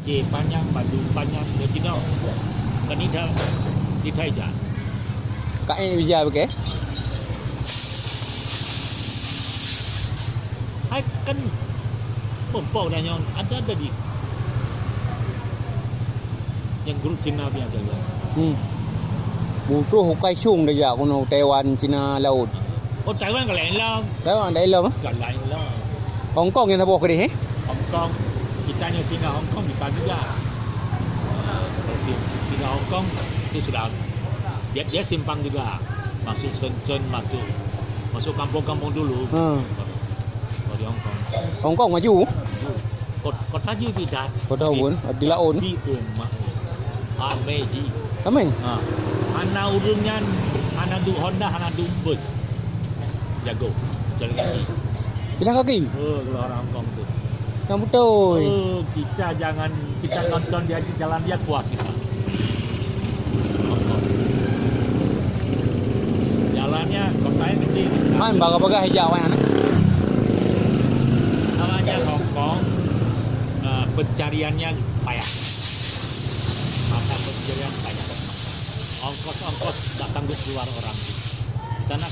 J panjang, baju panjang, dia tidak. Kan tidak ditaijan. Kak ini bija pakai. Hai kan pompong dan yang ada di yang grup Cina punya saja. Butuh hukai chung dah ya kuno Taiwan, Cina laut. Oh Taiwan kan lain lah. Taiwan dah elok ah. Kan lain lah. Hong Kong yang apa ke ni? Hong Kong, kita hanya singa Hong Kong bisa juga. Singa Hong Kong itu sudah dia simpang juga. Masuk Shenzhen, masuk kampung-kampung dulu. Kalau di Hong Kong. Hong Kong maju. Kota je tidak. Kota pun di laut. Di rumah. Ameji. Ramai. Anak urungnya, anak du Honda, anak du bus. Jago. Jalan kaki. Jalan kaki. Kalau orang Hong Kong tu. Yang betul. Kita nonton dia jalan dia puas kita. Jalannya kotanya kecil. Man baga-baga hijau kan. Namanya Hong Kong, pencariannya payah. Mata pencarian payah. Ongkos tak tanggung keluar orang. Di sana